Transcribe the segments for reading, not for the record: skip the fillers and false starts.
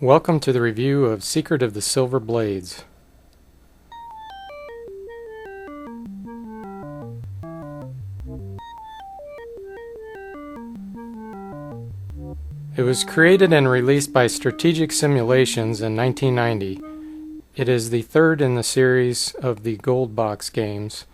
Welcome to the review of Secret of the Silver Blades. It was created and released by Strategic Simulations in 1990. It is the third in the series of the Gold Box games,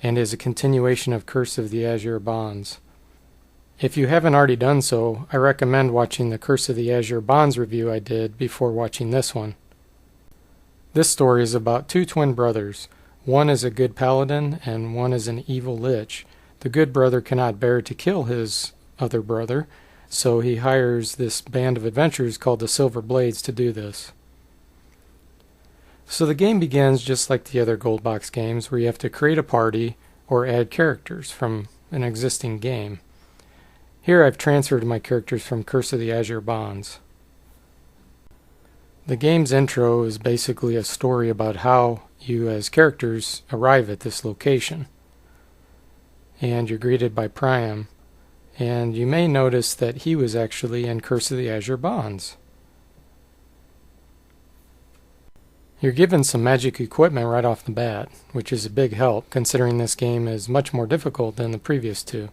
and is a continuation of Curse of the Azure Bonds. If you haven't already done so, I recommend watching the Curse of the Azure Bonds review I did before watching this one. This story is about two twin brothers. One is a good paladin and one is an evil lich. The good brother cannot bear to kill his other brother, so he hires this band of adventurers called the Silver Blades to do this. So the game begins just like the other Gold Box games, where you have to create a party or add characters from an existing game. Here I've transferred my characters from Curse of the Azure Bonds. The game's intro is basically a story about how you as characters arrive at this location. And you're greeted by Priam, and you may notice that he was actually in Curse of the Azure Bonds. You're given some magic equipment right off the bat, which is a big help considering this game is much more difficult than the previous two.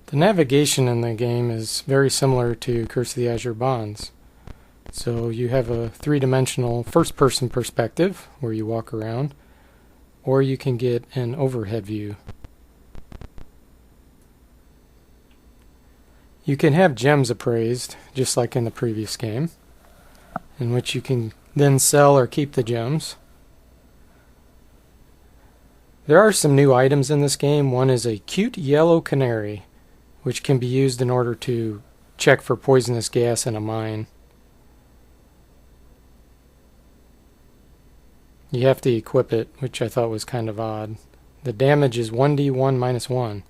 The navigation in the game is very similar to Curse of the Azure Bonds. So you have a three-dimensional first-person perspective where you walk around, or you can get an overhead view. You can have gems appraised, just like in the previous game, in which you can then sell or keep the gems. There are some new items in this game. One is a cute yellow canary, which can be used in order to check for poisonous gas in a mine. You have to equip it, which I thought was kind of odd. The damage is 1d1 minus 1,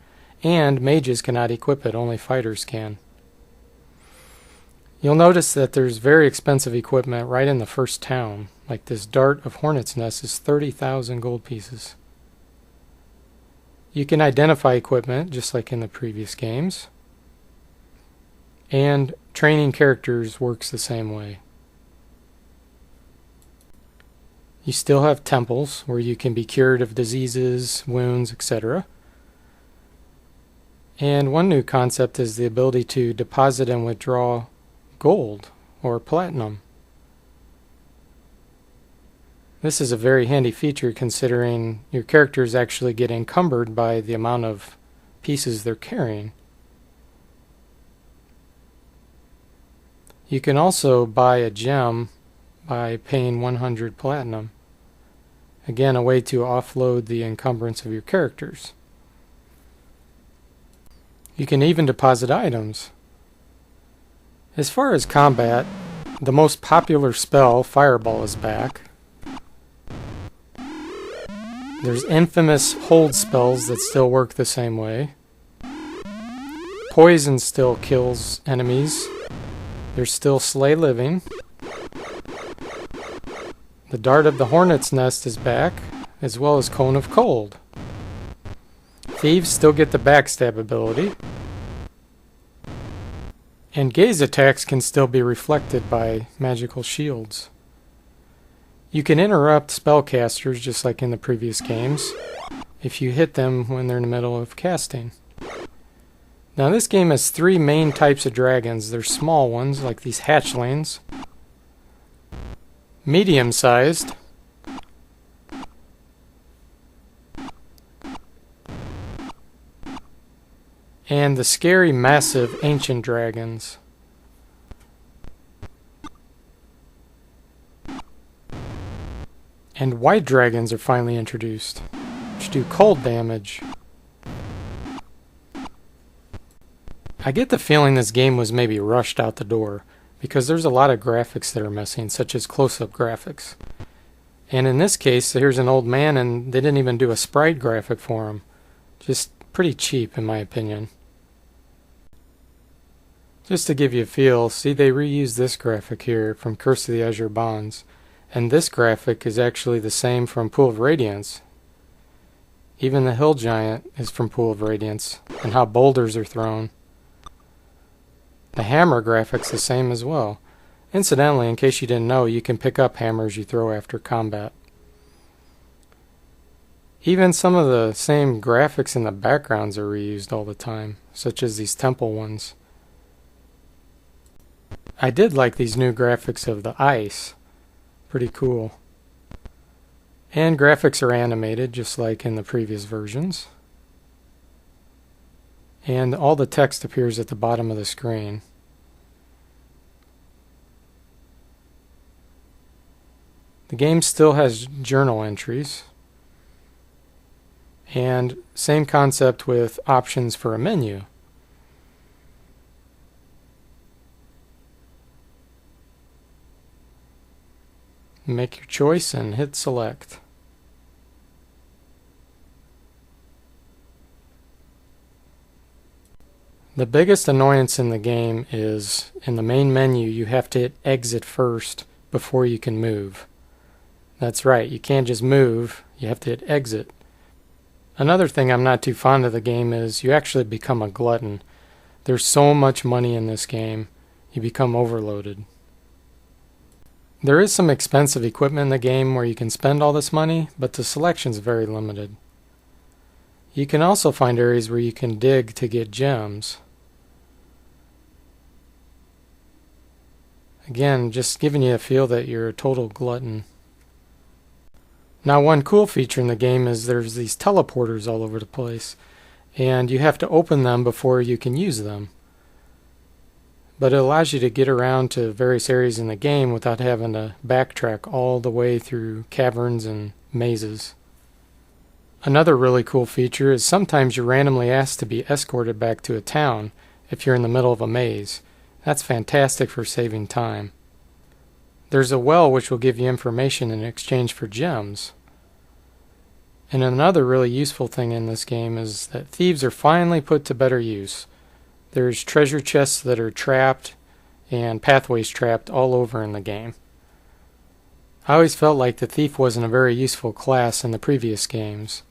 and mages cannot equip it, only fighters can. You'll notice that there's very expensive equipment right in the first town, like this dart of hornet's nest is 30,000 gold pieces. You can identify equipment, just like in the previous games. And training characters works the same way. You still have temples, where you can be cured of diseases, wounds, etc. And one new concept is the ability to deposit and withdraw gold, or platinum. This is a very handy feature considering your characters actually get encumbered by the amount of pieces they're carrying. You can also buy a gem by paying 100 platinum. Again, a way to offload the encumbrance of your characters. You can even deposit items. As far as combat, the most popular spell, Fireball, is back. There's infamous hold spells that still work the same way. Poison still kills enemies. There's still Slay Living. The Dart of the Hornet's Nest is back, as well as Cone of Cold. Thieves still get the backstab ability. And gaze attacks can still be reflected by magical shields. You can interrupt spellcasters just like in the previous games if you hit them when they're in the middle of casting. Now this game has three main types of dragons. There's small ones like these hatchlings, medium-sized, and the scary massive ancient dragons. And white dragons are finally introduced, which do cold damage. I get the feeling this game was maybe rushed out the door, because there's a lot of graphics that are missing, such as close-up graphics. And in this case, here's an old man and they didn't even do a sprite graphic for him. Just pretty cheap in my opinion. Just to give you a feel, see they reused this graphic here from Curse of the Azure Bonds. And this graphic is actually the same from Pool of Radiance. Even the hill giant is from Pool of Radiance, and how boulders are thrown. The hammer graphics the same as well. Incidentally, in case you didn't know, you can pick up hammers you throw after combat. Even some of the same graphics in the backgrounds are reused all the time, such as these temple ones. I did like these new graphics of the ice. Pretty cool. And graphics are animated, just like in the previous versions. And all the text appears at the bottom of the screen. The game still has journal entries. And same concept with options for a menu. Make your choice and hit select. The biggest annoyance in the game is in the main menu you have to hit exit first before you can move. That's right, you can't just move, you have to hit exit. Another thing I'm not too fond of the game is you actually become a glutton. There's so much money in this game, you become overloaded. There is some expensive equipment in the game where you can spend all this money, but the selection's very limited. You can also find areas where you can dig to get gems. Again, just giving you a feel that you're a total glutton. Now, one cool feature in the game is there's these teleporters all over the place, and you have to open them before you can use them. But it allows you to get around to various areas in the game without having to backtrack all the way through caverns and mazes. Another really cool feature is sometimes you're randomly asked to be escorted back to a town if you're in the middle of a maze. That's fantastic for saving time. There's a well which will give you information in exchange for gems. And another really useful thing in this game is that thieves are finally put to better use. There's treasure chests that are trapped and pathways trapped all over in the game. I always felt like the thief wasn't a very useful class in the previous games.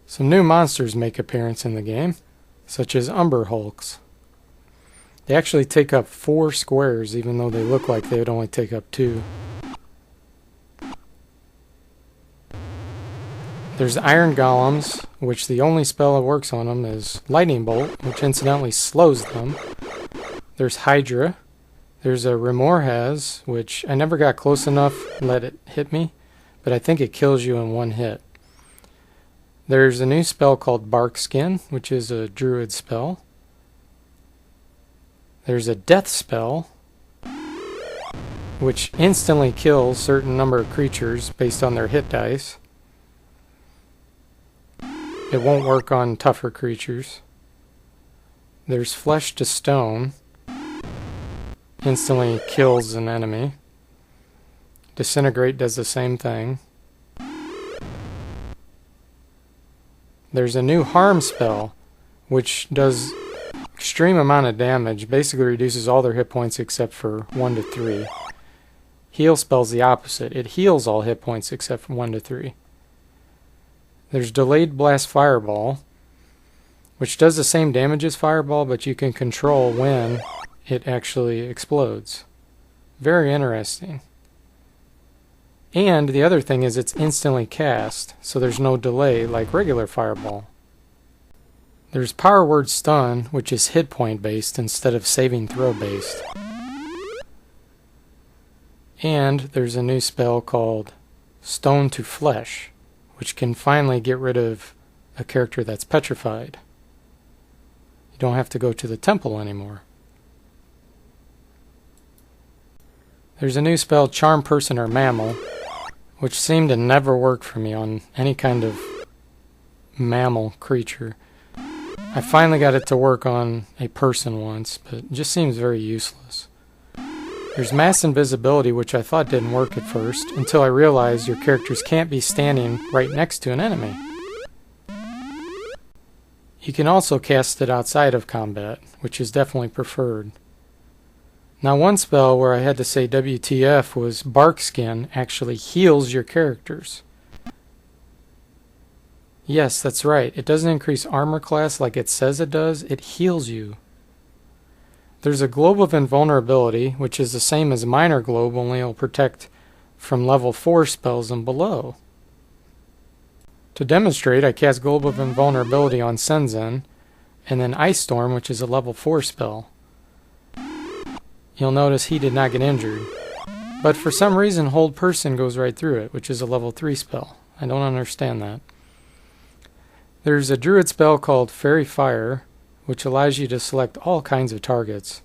Some new monsters make appearance in the game, such as Umber Hulks. They actually take up 4 squares, even though they look like they would only take up 2. There's Iron Golems, which the only spell that works on them is Lightning Bolt, which incidentally slows them. There's Hydra. There's a Remorhaz, which I never got close enough to let it hit me, but I think it kills you in one hit. There's a new spell called Bark Skin, which is a druid spell. There's a death spell, which instantly kills a certain number of creatures based on their hit dice. It won't work on tougher creatures. There's Flesh to Stone. Instantly kills an enemy. Disintegrate does the same thing. There's a new Harm spell, which does extreme amount of damage, basically reduces all their hit points except for 1 to 3. Heal spell's the opposite. It heals all hit points except for 1 to 3. There's Delayed Blast Fireball, which does the same damage as Fireball, but you can control when it actually explodes. Very interesting. And the other thing is it's instantly cast, so there's no delay like regular Fireball. There's Power Word Stun, which is hit point based instead of saving throw based. And there's a new spell called Stone to Flesh, which can finally get rid of a character that's petrified. You don't have to go to the temple anymore. There's a new spell, Charm Person or Mammal, which seemed to never work for me on any kind of mammal creature. I finally got it to work on a person once, but it just seems very useless. There's Mass Invisibility, which I thought didn't work at first, until I realized your characters can't be standing right next to an enemy. You can also cast it outside of combat, which is definitely preferred. Now, one spell where I had to say WTF was Bark Skin actually heals your characters. Yes, that's right. It doesn't increase armor class like it says it does. It heals you. There's a Globe of Invulnerability, which is the same as Minor Globe, only it'll protect from level 4 spells and below. To demonstrate, I cast Globe of Invulnerability on Senzen, and then Ice Storm, which is a level 4 spell. You'll notice he did not get injured, but for some reason Hold Person goes right through it, which is a level 3 spell. I don't understand that. There's a Druid spell called Fairy Fire, which allows you to select all kinds of targets,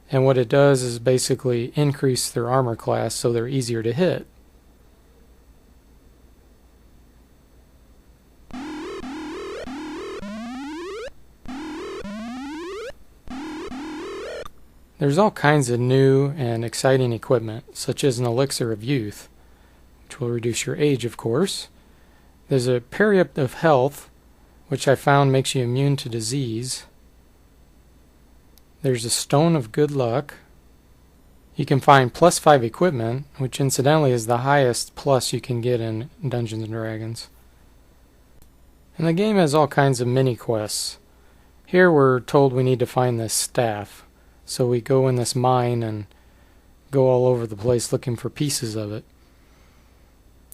and what it does is basically increase their armor class so they're easier to hit. There's all kinds of new and exciting equipment, such as an Elixir of Youth, which will reduce your age, of course. There's a Periop of Health, which I found makes you immune to disease. There's a Stone of Good Luck. You can find +5 equipment, which incidentally is the highest plus you can get in Dungeons & Dragons. And the game has all kinds of mini-quests. Here we're told we need to find this staff. So we go in this mine and go all over the place looking for pieces of it.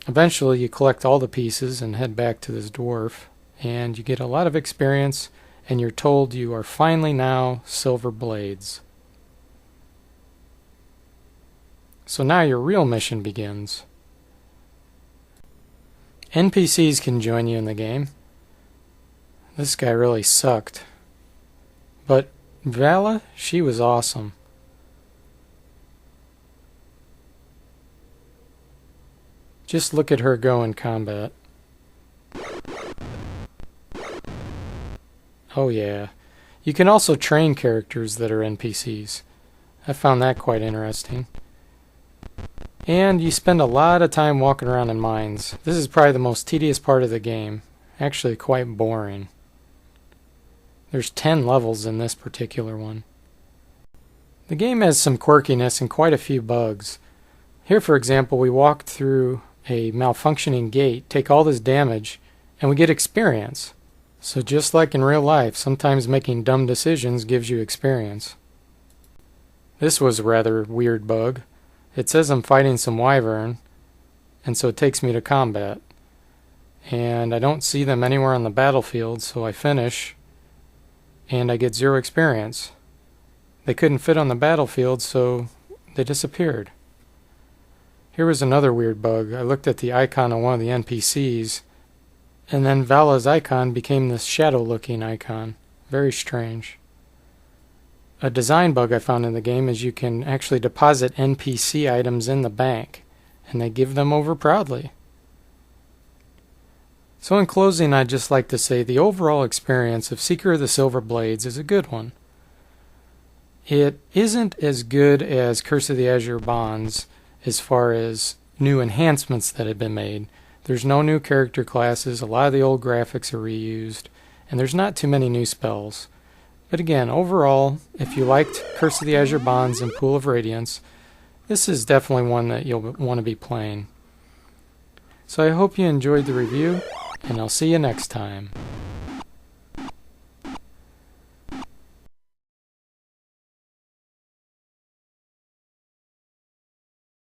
Eventually you collect all the pieces and head back to this dwarf, and you get a lot of experience, and you're told you are finally now Silver Blades. So now your real mission begins. NPCs can join you in the game. This guy really sucked. But Vala, she was awesome. Just look at her go in combat. Oh yeah. You can also train characters that are NPCs. I found that quite interesting. And you spend a lot of time walking around in mines. This is probably the most tedious part of the game. Actually quite boring. There's 10 levels in this particular one. The game has some quirkiness and quite a few bugs. Here, for example, we walk through a malfunctioning gate, take all this damage, and we get experience. So just like in real life, sometimes making dumb decisions gives you experience. This was a rather weird bug. It says I'm fighting some wyvern, and so it takes me to combat. And I don't see them anywhere on the battlefield, so I finish, and I get 0 experience. They couldn't fit on the battlefield, so they disappeared. Here was another weird bug. I looked at the icon of one of the NPCs, and then Vala's icon became this shadow-looking icon. Very strange. A design bug I found in the game is you can actually deposit NPC items in the bank, and they give them over proudly. So in closing, I'd just like to say the overall experience of Seeker of the Silver Blades is a good one. It isn't as good as Curse of the Azure Bonds as far as new enhancements that have been made. There's no new character classes, a lot of the old graphics are reused, and there's not too many new spells. But again, overall, if you liked Curse of the Azure Bonds and Pool of Radiance, this is definitely one that you'll want to be playing. So I hope you enjoyed the review, and I'll see you next time.